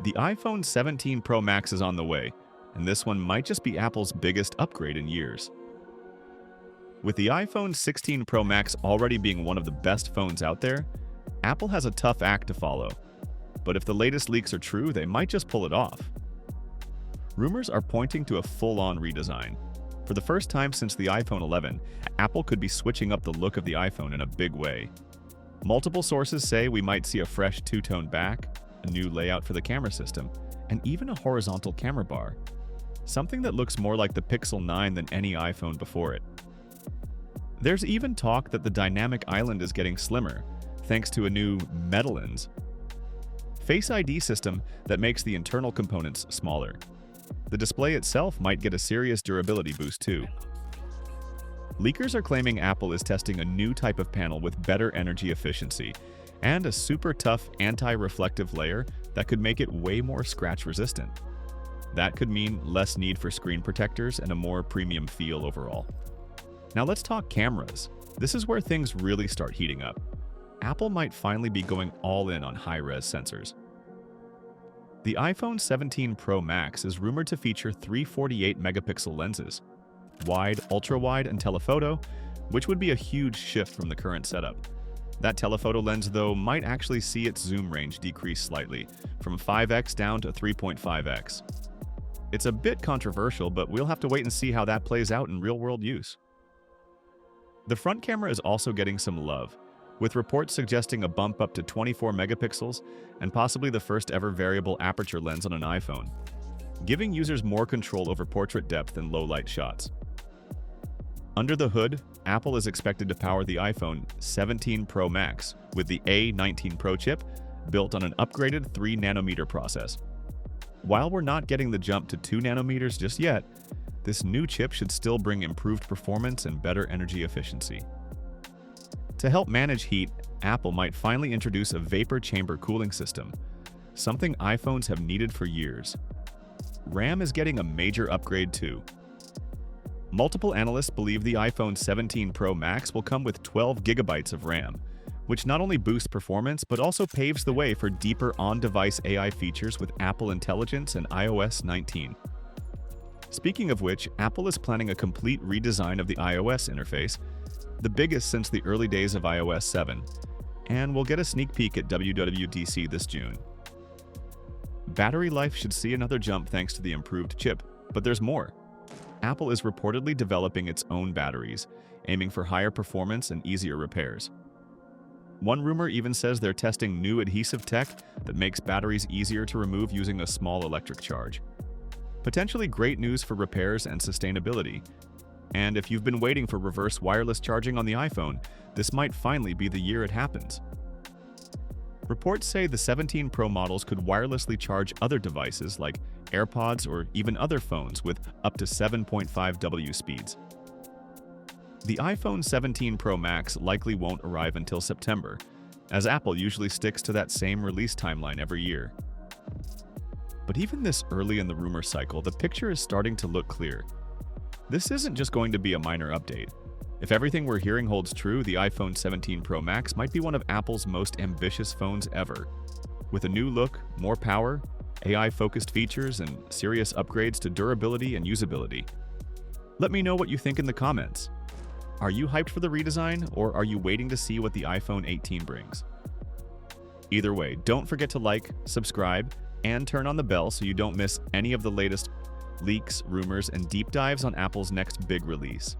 The iPhone 17 Pro Max is on the way, and this one might just be Apple's biggest upgrade in years. With the iPhone 16 Pro Max already being one of the best phones out there, Apple has a tough act to follow. But if the latest leaks are true, they might just pull it off. Rumors are pointing to a full-on redesign. For the first time since the iPhone 11, Apple could be switching up the look of the iPhone in a big way. Multiple sources say we might see a fresh two-tone back, a new layout for the camera system, and even a horizontal camera bar. Something that looks more like the Pixel 9 than any iPhone before it. There's even talk that the dynamic island is getting slimmer, thanks to a new Metalens Face ID system that makes the internal components smaller. The display itself might get a serious durability boost too. Leakers are claiming Apple is testing a new type of panel with better energy efficiency and a super tough anti-reflective layer that could make it way more scratch resistant. That could mean less need for screen protectors and a more premium feel overall. Now let's talk cameras. This is where things really start heating up. Apple might finally be going all in on high-res sensors. The iPhone 17 Pro Max is rumored to feature three 48-megapixel lenses, wide, ultra-wide, and telephoto, which would be a huge shift from the current setup. That telephoto lens, though, might actually see its zoom range decrease slightly, from 5x down to 3.5x. It's a bit controversial, but we'll have to wait and see how that plays out in real-world use. The front camera is also getting some love, with reports suggesting a bump up to 24 megapixels and possibly the first ever variable aperture lens on an iPhone, giving users more control over portrait depth and low-light shots. Under the hood, Apple is expected to power the iPhone 17 Pro Max with the A19 Pro chip built on an upgraded 3nm process. While we're not getting the jump to 2 nanometers just yet, this new chip should still bring improved performance and better energy efficiency. To help manage heat, Apple might finally introduce a vapor chamber cooling system, something iPhones have needed for years. RAM is getting a major upgrade too. Multiple analysts believe the iPhone 17 Pro Max will come with 12 gigabytes of RAM, which not only boosts performance but also paves the way for deeper on-device AI features with Apple Intelligence and iOS 19. Speaking of which, Apple is planning a complete redesign of the iOS interface, the biggest since the early days of iOS 7, and we'll get a sneak peek at WWDC this June. Battery life should see another jump thanks to the improved chip, but there's more. Apple is reportedly developing its own batteries, aiming for higher performance and easier repairs. One rumor even says they're testing new adhesive tech that makes batteries easier to remove using a small electric charge. Potentially great news for repairs and sustainability. And if you've been waiting for reverse wireless charging on the iPhone, this might finally be the year it happens. Reports say the 17 Pro models could wirelessly charge other devices like AirPods or even other phones with up to 7.5W speeds. The iPhone 17 Pro Max likely won't arrive until September, as Apple usually sticks to that same release timeline every year. But even this early in the rumor cycle, the picture is starting to look clear. This isn't just going to be a minor update. If everything we're hearing holds true, the iPhone 17 Pro Max might be one of Apple's most ambitious phones ever. With a new look, more power, AI-focused features, and serious upgrades to durability and usability. Let me know what you think in the comments. Are you hyped for the redesign, or are you waiting to see what the iPhone 18 brings? Either way, don't forget to like, subscribe, and turn on the bell so you don't miss any of the latest leaks, rumors, and deep dives on Apple's next big release.